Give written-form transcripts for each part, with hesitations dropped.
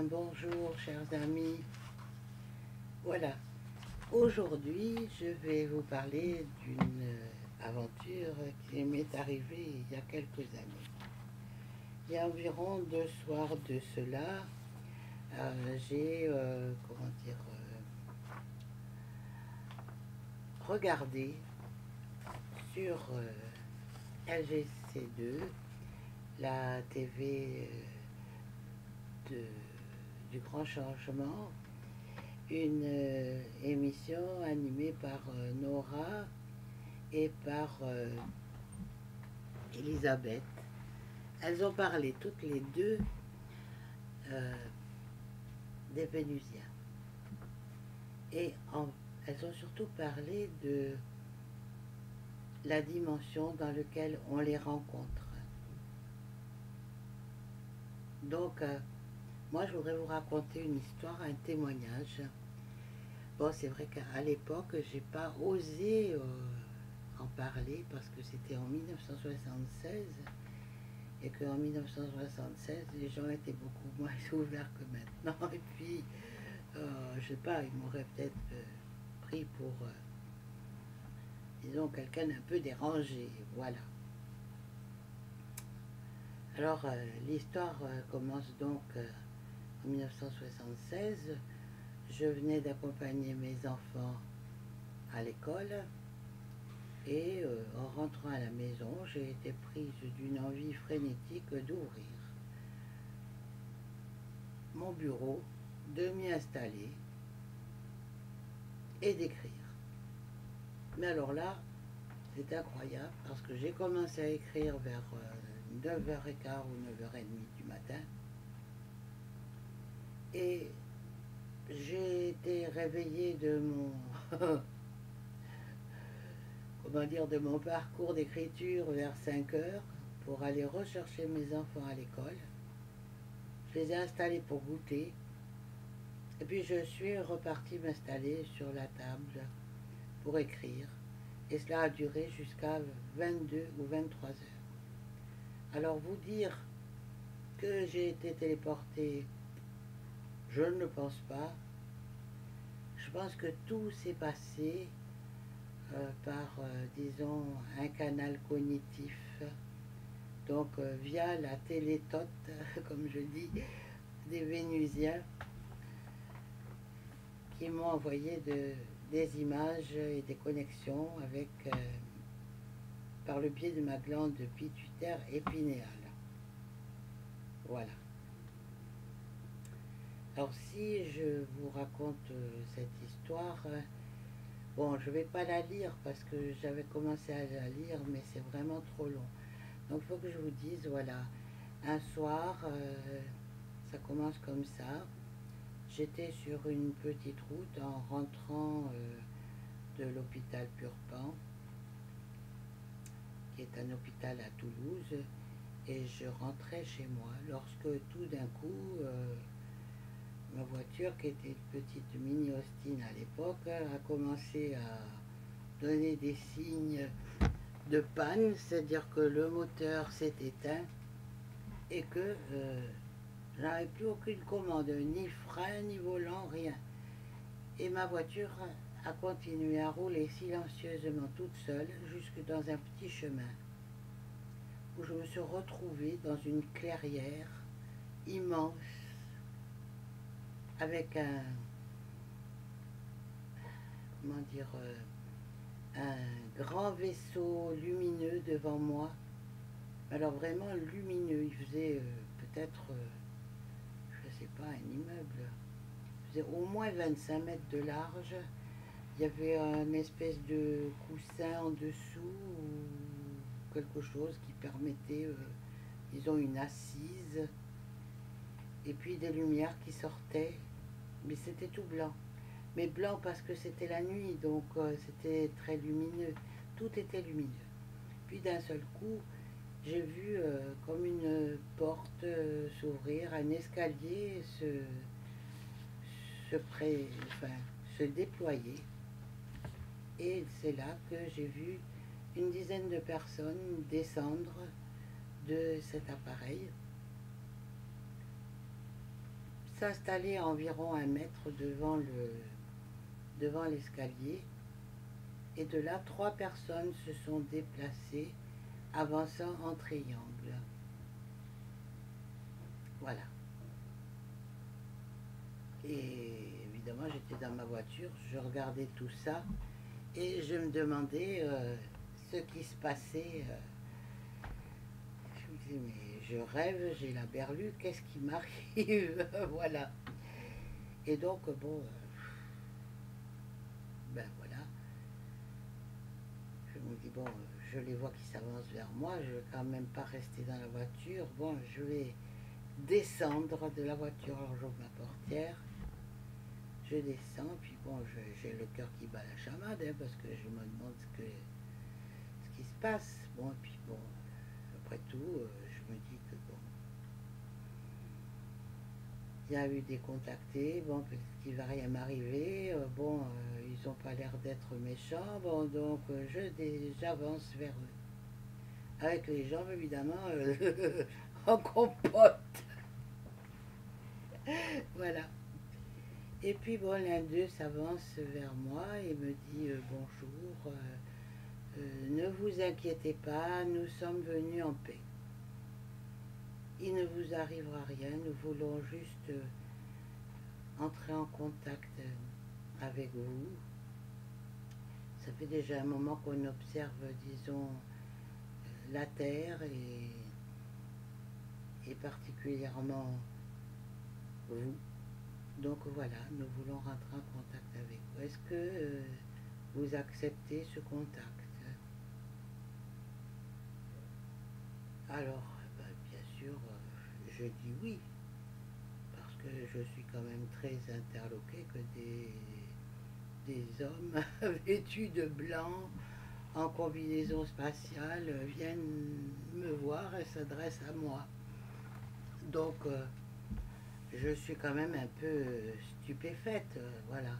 bonjour chers amis. Voilà, aujourd'hui je vais vous parler d'une aventure qui m'est arrivée il y a quelques années. Il y a environ 2 soirs de cela, j'ai, regardé sur LGC2, la TV du Grand Changement, une émission animée par Nora et par Elisabeth. Elles ont parlé toutes les deux des Vénusiens. Et elles ont surtout parlé de la dimension dans laquelle on les rencontre. Donc, moi, je voudrais vous raconter une histoire, un témoignage. Bon, c'est vrai qu'à l'époque, j'ai pas osé en parler parce que c'était en 1976 et qu'en 1976, les gens étaient beaucoup moins ouverts que maintenant. Et puis, je sais pas, ils m'auraient peut-être pris pour, disons, quelqu'un d'un peu dérangé. Voilà. Alors, l'histoire commence donc en 1976. Je venais d'accompagner mes enfants à l'école et en rentrant à la maison, j'ai été prise d'une envie frénétique d'ouvrir mon bureau, de m'y installer et d'écrire. Mais alors là, c'est incroyable parce que j'ai commencé à écrire vers 9h15 ou 9h30 du matin et j'ai été réveillée de mon de mon parcours d'écriture vers 5h pour aller rechercher mes enfants à l'école. Je les ai installés pour goûter et puis je suis repartie m'installer sur la table pour écrire et cela a duré jusqu'à 22 ou 23h. Alors vous dire que j'ai été téléportée, je ne le pense pas. Je pense que tout s'est passé par, disons, un canal cognitif, donc via la télétote, comme je dis, des Vénusiens, qui m'ont envoyé des images et des connexions avec, par le biais de ma glande pituitaire et pinéale. Voilà. Alors si je vous raconte cette histoire, bon, je ne vais pas la lire parce que j'avais commencé à la lire, mais c'est vraiment trop long. Donc il faut que je vous dise, voilà, un soir, ça commence comme ça. J'étais sur une petite route en rentrant de l'hôpital Purpan, qui est un hôpital à Toulouse, et je rentrais chez moi lorsque tout d'un coup, ma voiture, qui était une petite Mini Austin à l'époque, a commencé à donner des signes de panne, c'est-à-dire que le moteur s'est éteint et que j'avais plus aucune commande, ni frein, ni volant, rien. Et ma voiture a continué à rouler silencieusement toute seule jusque dans un petit chemin où je me suis retrouvée dans une clairière immense avec un, un grand vaisseau lumineux devant moi. Alors vraiment lumineux, il faisait peut-être, je sais pas, un immeuble. Il faisait au moins 25 mètres de large. Il y avait une espèce de coussin en dessous ou quelque chose qui permettait, disons, une assise. Et puis des lumières qui sortaient, mais c'était tout blanc. Mais blanc parce que c'était la nuit, donc c'était très lumineux. Tout était lumineux. Puis d'un seul coup, j'ai vu comme une porte s'ouvrir, un escalier se déployer. Et c'est là que j'ai vu une dizaine de personnes descendre de cet appareil. s'installer à environ 1 mètre devant l'escalier. Et de là, 3 personnes se sont déplacées, avançant en triangle. Voilà. Et évidemment, j'étais dans ma voiture, je regardais tout ça et je me demandais ce qui se passait. Je me disais, mais je rêve, j'ai la berlue, qu'est-ce qui m'arrive? Voilà. Et donc, bon, ben voilà. Je me dis, bon, je les vois qui s'avancent vers moi, je ne vais quand même pas rester dans la voiture. Bon, je vais descendre de la voiture. Alors j'ouvre ma portière, je descends, puis bon, j'ai le cœur qui bat la chamade, hein, parce que je me demande ce qui se passe. Bon, et puis bon, après tout, je me dis que bon, il y a eu des contactés, bon, peut-être qu'il va rien m'arriver, bon, ils n'ont pas l'air d'être méchants, bon, donc j'avance vers eux. Avec les jambes, évidemment, en compote. Voilà. Et puis bon, l'un d'eux s'avance vers moi et me dit bonjour, ne vous inquiétez pas, nous sommes venus en paix. Il ne vous arrivera rien, nous voulons juste entrer en contact avec vous. Ça fait déjà un moment qu'on observe, disons, la Terre et particulièrement vous. Donc voilà, nous voulons rentrer en contact avec vous. Est-ce que vous acceptez ce contact? Alors, ben, bien sûr, je dis oui, parce que je suis quand même très interloqué que des hommes vêtus de blanc, en combinaison spatiale, viennent me voir et s'adressent à moi. Donc, je suis quand même un peu stupéfaite, voilà.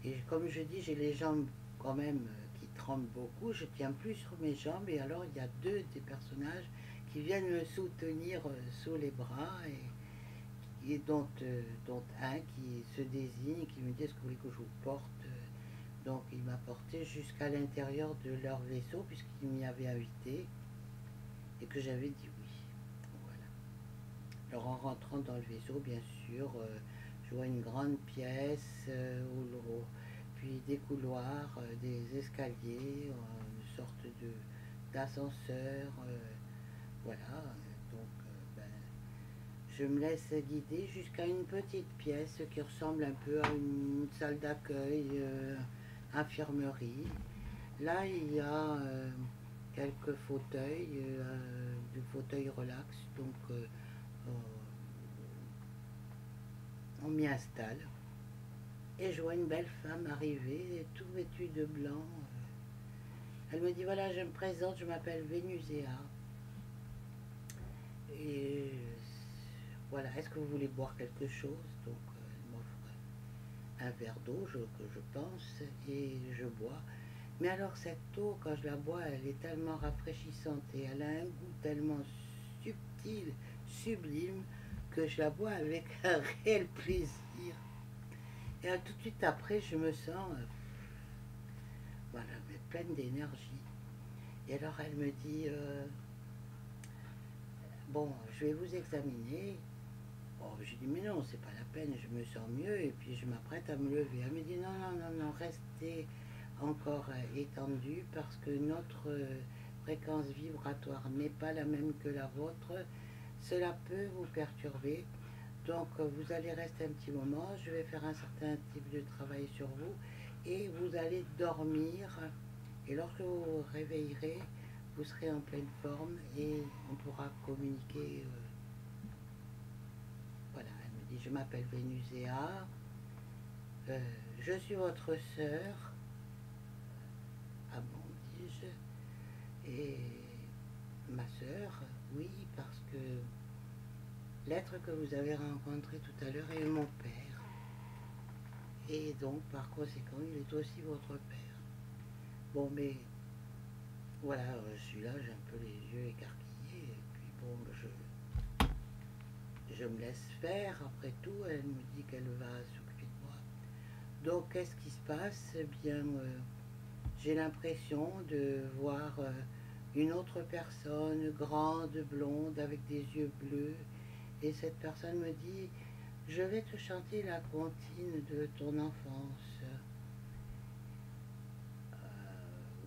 Et comme je dis, j'ai les jambes quand même qui tremblent beaucoup, je tiens plus sur mes jambes, et alors il y a deux des personnages qui viennent me soutenir sous les bras, et dont un qui se désigne, qui me dit est-ce que vous voulez que je vous porte? Donc il m'a porté jusqu'à l'intérieur de leur vaisseau, puisqu'il m'y avait invité, et que j'avais dit oui. Voilà. Alors en rentrant dans le vaisseau, bien sûr, je vois une grande pièce, puis des couloirs, des escaliers, une sorte d'ascenseur, voilà. Donc, ben, je me laisse guider jusqu'à une petite pièce qui ressemble un peu à une salle d'accueil, infirmerie. Là, il y a quelques fauteuils, du fauteuil relax, donc on m'y installe. Et je vois une belle femme arriver, tout vêtue de blanc. Elle me dit voilà, je me présente, je m'appelle Vénuséa. Et voilà, est-ce que vous voulez boire quelque chose? Donc elle m'offre un verre d'eau, que je pense, et je bois. Mais alors cette eau, quand je la bois, elle est tellement rafraîchissante et elle a un goût tellement subtil, sublime, que je la bois avec un réel plaisir. Et tout de suite après, je me sens voilà, mais pleine d'énergie. Et alors elle me dit bon, je vais vous examiner. Bon, j'ai dit mais non, c'est pas la peine, je me sens mieux, et puis je m'apprête à me lever. Elle me dit non, non, non, non, restez encore étendu, parce que notre fréquence vibratoire n'est pas la même que la vôtre. Cela peut vous perturber. Donc vous allez rester un petit moment, je vais faire un certain type de travail sur vous, et vous allez dormir, et lorsque vous vous réveillerez, vous serez en pleine forme et on pourra communiquer. Voilà, elle me dit je m'appelle Vénuséa, je suis votre sœur. Ah bon, dis-je. Et ma sœur, oui, parce que l'être que vous avez rencontré tout à l'heure est mon père. Et donc, par conséquent, il est aussi votre père. Bon, mais voilà, je suis là, j'ai un peu les yeux écarquillés. Et puis bon, je me laisse faire, après tout, elle me dit qu'elle va s'occuper de moi. Donc, qu'est-ce qui se passe? Eh bien, j'ai l'impression de voir une autre personne, grande, blonde, avec des yeux bleus, et cette personne me dit, je vais te chanter la comptine de ton enfance.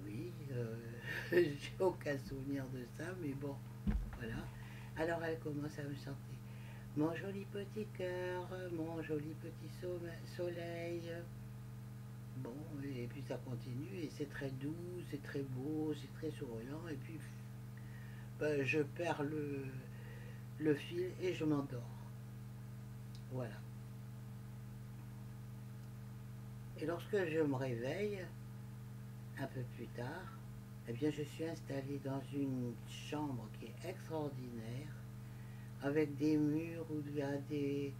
Oui, j'ai aucun souvenir de ça, mais bon, voilà. Alors elle commence à me chanter. Mon joli petit cœur, mon joli petit soleil. Bon, et puis ça continue, et c'est très doux, c'est très beau, c'est très souriant, et puis ben, je perds le fil et je m'endors. Voilà. Et lorsque je me réveille, un peu plus tard, eh bien je suis installée dans une chambre qui est extraordinaire, avec des murs où il y a des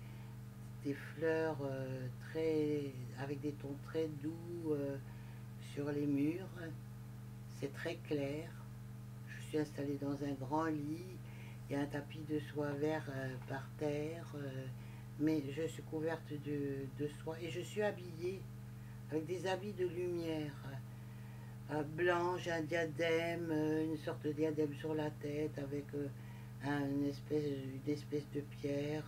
fleurs avec des tons très doux sur les murs. C'est très clair. Je suis installée dans un grand lit. Il y a un tapis de soie vert par terre. Mais je suis couverte de soie et je suis habillée avec des habits de lumière. Blanc, j'ai un diadème, une sorte de diadème sur la tête avec une espèce de pierre.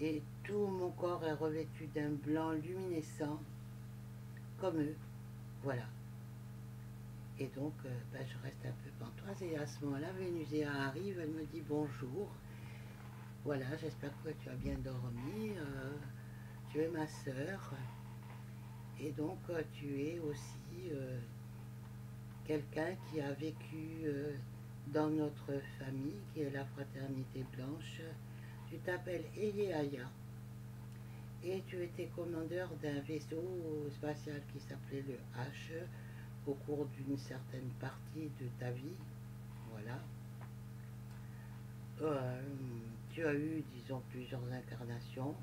Et tout mon corps est revêtu d'un blanc luminescent, comme eux. Voilà. Et donc, ben, je reste un peu pantoise. Et à ce moment-là, Vénusia arrive, elle me dit bonjour. Voilà, j'espère que tu as bien dormi. Tu es ma sœur. Et donc, tu es aussi quelqu'un qui a vécu dans notre famille, qui est la fraternité blanche. Tu t'appelles Eyeaya. Et tu étais commandeur d'un vaisseau spatial qui s'appelait le H au cours d'une certaine partie de ta vie. Voilà. Tu as eu, disons, plusieurs incarnations.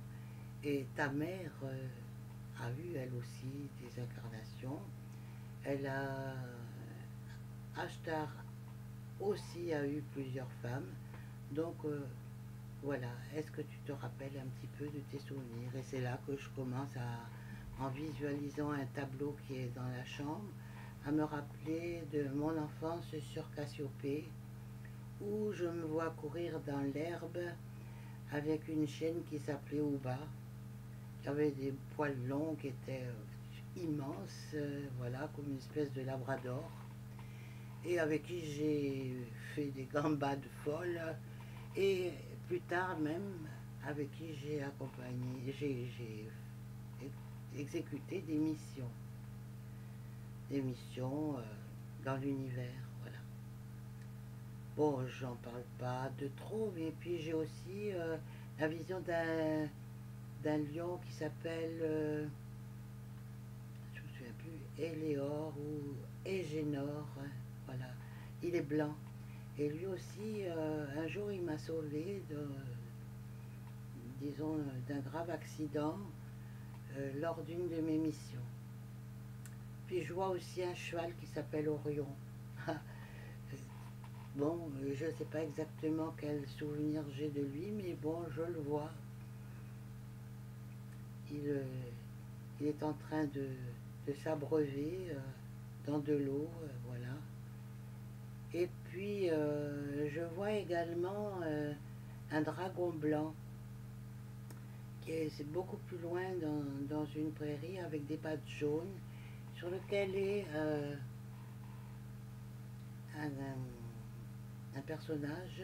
Et ta mère a eu, elle aussi, des incarnations. Elle a... Ashtar aussi a eu plusieurs femmes. Donc, voilà, est-ce que tu te rappelles un petit peu de tes souvenirs? Et c'est là que je commence en visualisant un tableau qui est dans la chambre, à me rappeler de mon enfance sur Cassiopée, où je me vois courir dans l'herbe avec une chienne qui s'appelait Ouba, qui avait des poils longs qui étaient immenses, voilà, comme une espèce de labrador, et avec qui j'ai fait des gambades folles, et plus tard même, avec qui j'ai accompagné, j'ai exécuté des missions dans l'univers, voilà. Bon, j'en parle pas de trop, mais puis j'ai aussi la vision d'un lion qui s'appelle, je me souviens plus, Éléor ou Égénor, hein, voilà. Il est blanc. Et lui aussi, un jour, il m'a sauvé disons, d'un grave accident lors d'une de mes missions. Puis je vois aussi un cheval qui s'appelle Orion. Bon, je ne sais pas exactement quel souvenir j'ai de lui, mais bon, je le vois. Il est en train de s'abreuver dans de l'eau, voilà. Et puis, je vois également un dragon blanc qui est beaucoup plus loin dans une prairie avec des pattes jaunes sur lequel est un personnage